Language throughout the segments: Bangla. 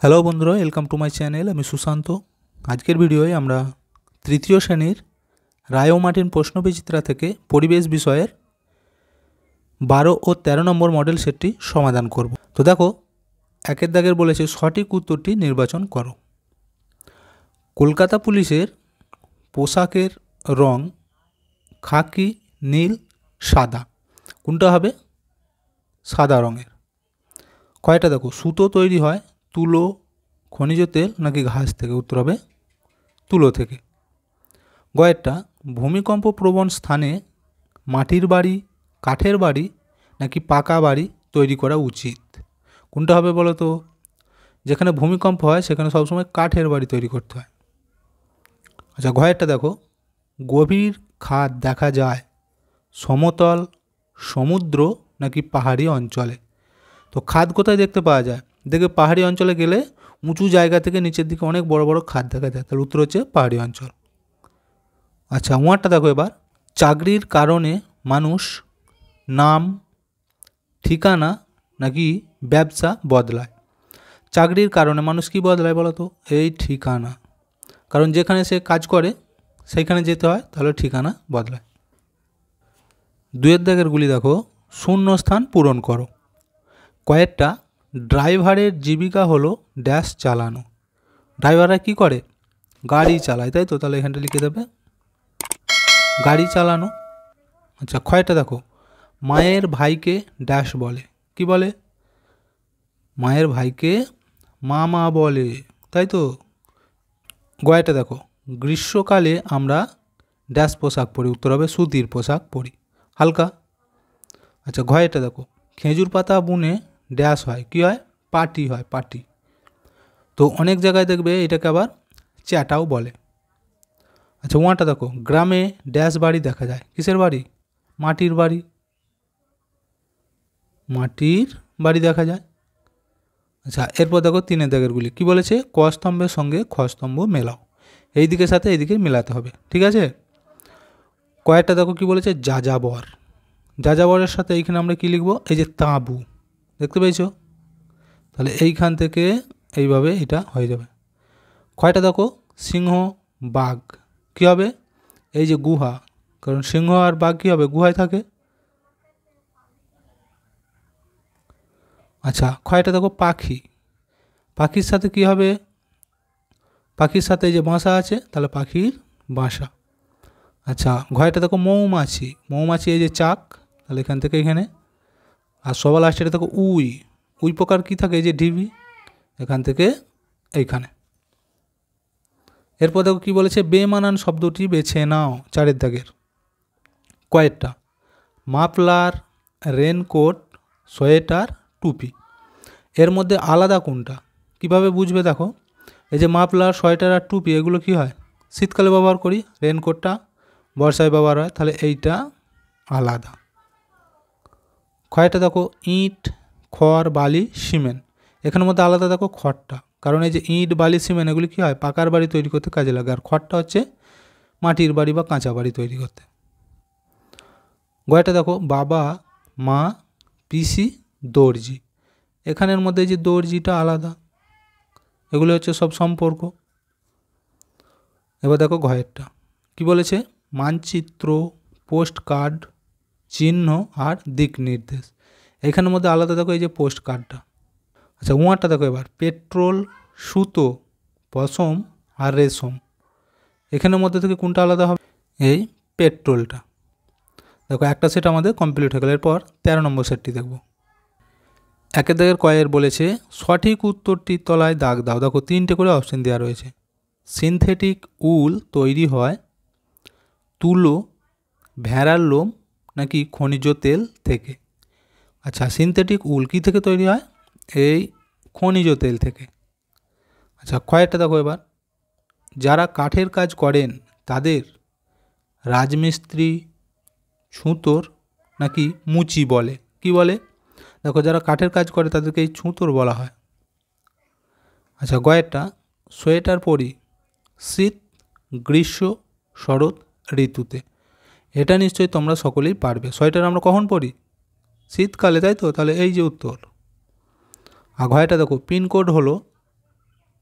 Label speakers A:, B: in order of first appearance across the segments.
A: হ্যালো বন্ধুরা, ওয়েলকাম টু মাই চ্যানেল। আমি সুশান্ত। আজকের ভিডিওয়ে আমরা তৃতীয় শ্রেণীর রায় ও মার্টিন প্রশ্নবিচিত্রা থেকে পরিবেশ বিষয়ের 12 ও 13 নম্বর মডেল সেটটি সমাধান করব। তো দেখো, একের দাগের বলেছে সঠিক উত্তরটি নির্বাচন করো। কলকাতা পুলিশের পোশাকের রং খাকি, নীল, সাদা। কোনটা হবে? সাদা রঙের। কয়টা দেখো, সুতো তৈরি হয় তুলো, খনিজ তেল নাকি ঘাস থেকে? উত্তর হবে তুলো থেকে। গয়েরটা, ভূমিকম্প প্রবণ স্থানে মাটির বাড়ি, কাঠের বাড়ি নাকি পাকা বাড়ি তৈরি করা উচিত? কোনটা হবে বলো তো? যেখানে ভূমিকম্প হয় সেখানে সবসময় কাঠের বাড়ি তৈরি করতে হয়। আচ্ছা, ঘয়েরটা দেখো, গভীর খাদ দেখা যায় সমতল, সমুদ্র নাকি পাহাড়ি অঞ্চলে? তো খাদ কোথায় দেখতে পাওয়া যায়? দেখবে পাহাড়ি অঞ্চলে গেলে উঁচু জায়গা থেকে নিচের দিকে অনেক বড় বড় খাদ দেখা যায়। তাহলে উত্তর হচ্ছে পাহাড়ি অঞ্চল। আচ্ছা, ওয়ারটা দেখো এবার, চাকরির কারণে মানুষ নাম, ঠিকানা নাকি ব্যবসা বদলায়? চাকরির কারণে মানুষ কি বদলায় বলো তো? এই ঠিকানা। কারণ যেখানে সে কাজ করে সেইখানে যেতে হয়, তাহলে ঠিকানা বদলায়। দুয়ের দাগেরগুলি দেখো, শূন্যস্থান পূরণ করো। কয়েকটা, ড্রাইভারের জীবিকা হলো ড্যাশ চালানো। ড্রাইভাররা কি করে? গাড়ি চালায়, তাই তো? তাহলে এখানটা লিখে দেবে গাড়ি চালানো। আচ্ছা, ক্ষয়টা দেখো, মায়ের ভাইকে ড্যাশ বলে। কি বলে? মায়ের ভাইকে মামা বলে, তাই তো? গয়টা দেখো, গ্রীষ্মকালে আমরা ড্যাশ পোশাক পরি। উত্তর হবে সুতির পোশাক পরি, হালকা। আচ্ছা, ঘয়টা দেখো, খেজুর পাতা বুনে ড্যাশ হয়। কি হয়? পাটি হয়, পাটি। তো অনেক জায়গায় দেখবে এটাকে আবার চ্যাটাও বলে। আচ্ছা, ওয়াটা দেখো, গ্রামে ড্যাশ বাড়ি দেখা যায়। কিসের বাড়ি? মাটির বাড়ি। মাটির বাড়ি দেখা যায়। আচ্ছা, এরপর দেখো তিনের দাগেরগুলি কি বলেছে? ক স্তম্ভের সঙ্গে খ স্তম্ভ মেলাও। এই দিকের সাথে এই দিকে মেলাতে হবে, ঠিক আছে? কয়েকটা দেখো কি বলেছে? যাযাবর। যাযাবরের সাথে এইখানে আমরা কি লিখবো? এই যে তাঁবু, দেখতে পেয়েছো? তাহলে এইখান থেকে এইভাবে এটা হয়ে যাবে। কয়টা দেখো, সিংহ, বাঘ। কী হবে? এই যে গুহা, কারণ সিংহ আর বাঘ কী হবে? গুহায় থাকে। আচ্ছা, ক্ষয়টা দেখো, পাখি। পাখির সাথে কি হবে? পাখির সাথে এই যে বাসা আছে, তাহলে পাখির বাসা। আচ্ছা, ঘয়টা দেখো, মৌমাছি। মৌমাছি এই যে চাক, তাহলে এখান থেকে এখানে। আর সবার লাস্টে দেখো উই। উই প্রকার কী থাকে? এই যে ঢিবি, এখান থেকে এইখানে। এরপর দেখো কী বলেছে? বেমানান শব্দটি বেছে নাও। চারের দাগের কয়েকটা, মাফলার, রেনকোট, সোয়েটার, টুপি। এর মধ্যে আলাদা কোনটা? কিভাবে বুঝবে? দেখো, এই যে মাফলার, সোয়েটার আর টুপি, এগুলো কি হয়? শীতকালে ব্যবহার করি। রেনকোটটা বর্ষায় ব্যবহার হয়, তাহলে এইটা আলাদা। ক্ষয়টা দেখো, ইট, খড়, বালি, সিমেন্ট। এখানের মধ্যে আলাদা দেখো খড়টা, কারণ এই যে ইট, বালি, সিমেন্ট এগুলি কী হয়? পাকার বাড়ি তৈরি করতে কাজে লাগে। আর খড়টা হচ্ছে মাটির বাড়ি বা কাঁচা বাড়ি তৈরি করতে। গয়টা দেখো, বাবা, মা, পিসি, দর্জি। এখানের মধ্যে যে দর্জিটা আলাদা, এগুলো হচ্ছে সব সম্পর্ক। এবার দেখো ঘয়েরটা কি বলেছে? মানচিত্র, পোস্ট কার্ড, চিহ্ন আর দিক নির্দেশ। এখানের মধ্যে আলাদা দেখো এই যে পোস্ট কার্ডটা। আচ্ছা, উঁয়ারটা দেখো এবার, পেট্রোল, সুতো, পশম আর রেশম। এখানের মধ্যে থেকে কোনটা আলাদা হবে? এই পেট্রোলটা। দেখো, একটা সেট আমাদের কমপ্লিট হয়ে গেল। এরপর 13 নম্বর সেটটি দেখব। একের দাগের কয়ের বলেছে সঠিক উত্তরটির তলায় দাগ দাও। দেখো, 3টে করে অপশন দেওয়া রয়েছে। সিনথেটিক উল তৈরি হয় তুলো, ভেড়ার লোম নাকি খনিজ তেল থেকে? আচ্ছা, সিনথেটিক উল কী থেকে তৈরি হয়? এই খনিজ তেল থেকে। আচ্ছা, কয়েকটা দেখো এবার, যারা কাঠের কাজ করেন তাদের রাজমিস্ত্রি, ছুঁতর নাকি মুচি বলে? কি বলে? দেখো, যারা কাঠের কাজ করে তাদেরকে এই ছুঁতর বলা হয়। আচ্ছা, গয়েরটা, সোয়েটার পরি শীত, গ্রীষ্ম, শরৎ ঋতুতে। এটা নিশ্চয়ই তোমরা সকলেই পারবে। সোয়েটার আমরা কখন পরি? শীতকালে, তাই তো? তাহলে এই যে উত্তর। আর ঘয়টা দেখো, পিনকোড হলো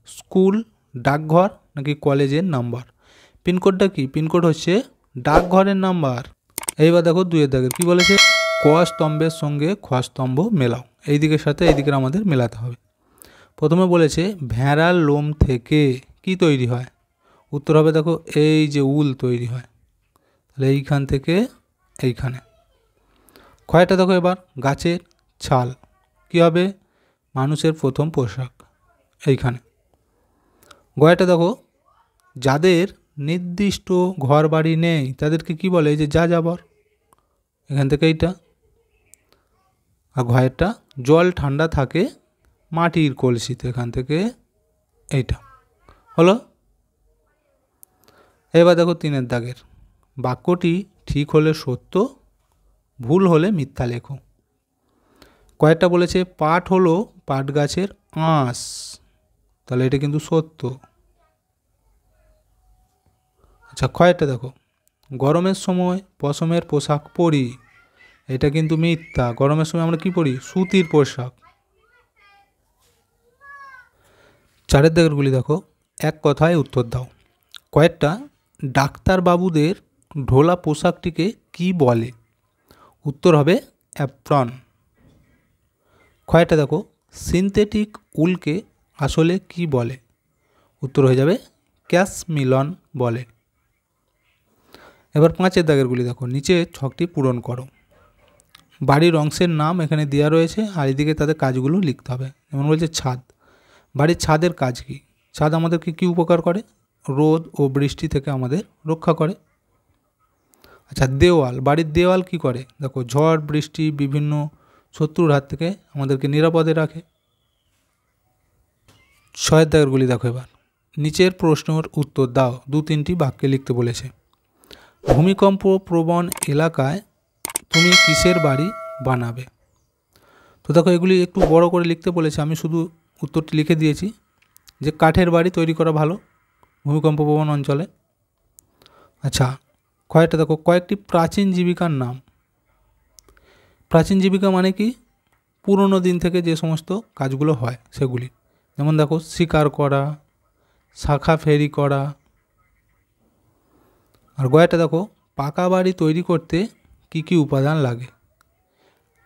A: স্কুল, ডাকঘর নাকি কলেজের নাম্বার? পিনকোডটা কি? পিনকোড হচ্ছে ডাকঘরের নাম্বার। এইবার দেখো 2 দাগের কী বলেছে, ক স্তম্ভের সঙ্গে খ স্তম্ভ মেলাও। এই দিকের সাথে এই দিকের আমাদের মেলাতে হবে। প্রথমে বলেছে ভেড়ার লোম থেকে কি তৈরি হয়? উত্তর হবে দেখো এই যে উল তৈরি হয়, তাহলে এইখান থেকে এইখানে। ক্ষয়টা দেখো এবার গাছের ছাল কি হবে? মানুষের প্রথম পোশাক, এইখানে। গয়টা দেখো যাদের নির্দিষ্ট ঘর বাড়ি নেই তাদেরকে কি বলে? এই যে যা যাবর, এখান থেকে এইটা। আর ঘয়েরটা জল ঠান্ডা থাকে মাটির কলসিতে, এখান থেকে এইটা হলো। এবার দেখো 3 দাগের, বাক্যটি ঠিক হলে সত্য, ভুল হলে মিথ্যা লেখো। কয়েকটা বলেছে পাট হলো পাট গাছের আঁশ, তাহলে এটা কিন্তু সত্য। আচ্ছা কয়েকটা দেখো, গরমের সময় পশমের পোশাক পরি, এটা কিন্তু মিথ্যা। গরমের সময় আমরা কি পরি? সুতির পোশাক। 4 দাগেরগুলি দেখো, এক কথায় উত্তর দাও। কয়েকটা ডাক্তারবাবুদের ঢোলা পোশাকটিকে কি বলে? উত্তর হবে অ্যাপ্রন। কয়েকটা দেখো সিনথেটিক উলকে আসলে কি বলে? উত্তর হয়ে যাবে ক্যাশমিলন বলে। এবার 5 দাগেরগুলি দেখো, নিচে ছকটি পূরণ করো। বাড়ির অংশের নাম এখানে দেওয়া রয়েছে আর এদিকে তাদের কাজগুলো লিখতে হবে। যেমন বলছে ছাদ, বাড়ির ছাদের কাজ কি? ছাদ আমাদেরকে কি উপকার করে? রোদ ও বৃষ্টি থেকে আমাদের রক্ষা করে। আচ্ছা দেওয়াল, বাড়ির দেওয়াল কি করে? দেখো ঝড় বৃষ্টি বিভিন্ন শত্রুর হাত থেকে আমাদেরকে নিরাপদে রাখে। 6 দাগেরগুলি দেখো এবার, নিচের প্রশ্নের উত্তর দাও। 2-3টি বাক্যে লিখতে বলেছে। ভূমিকম্প প্রবণ এলাকায় তুমি কিসের বাড়ি বানাবে? তো দেখো এগুলি একটু বড় করে লিখতে বলেছে, আমি শুধু উত্তরটি লিখে দিয়েছি যে কাঠের বাড়ি তৈরি করা ভালো ভূমিকম্প প্রবণ অঞ্চলে। আচ্ছা কয়েকটা দেখো, কয়েকটি প্রাচীন জীবিকার নাম। প্রাচীন জীবিকা মানে কি? পুরনো দিন থেকে যে সমস্ত কাজগুলো হয় সেগুলি। যেমন দেখো শিকার করা, শাখা ফেরি করা। আর গয়াটা দেখো, পাকা বাড়ি তৈরি করতে কি কি উপাদান লাগে?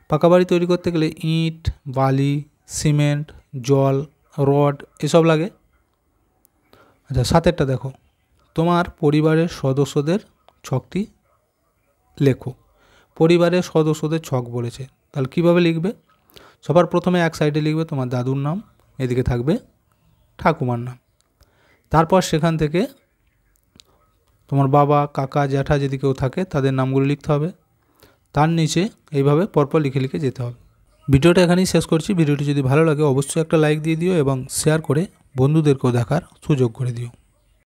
A: পাকা বাড়ি তৈরি করতে গেলে ইট, বালি, সিমেন্ট, জল, রড এসব লাগে। আচ্ছা 7টা দেখো, তোমার পরিবারের সদস্যদের ছকটি লেখো। পরিবারের সদস্যদের ছক বলেছে, তাহলে কীভাবে লিখবে? সবার প্রথমে এক সাইডে লিখবে তোমার দাদুর নাম, এদিকে থাকবে ঠাকুমার নাম। তারপর সেখান থেকে তোমার বাবা, কাকা, জ্যাঠা যদি কেউ থাকে তাদের নামগুলো লিখতে হবে। তার নিচে এইভাবে পরপর লিখে লিখে যেতে হবে। ভিডিওটা এখানেই শেষ করছি। ভিডিওটি যদি ভালো লাগে অবশ্যই একটা লাইক দিয়ে দিও এবং শেয়ার করে বন্ধুদেরকেও দেখার সুযোগ করে দিও।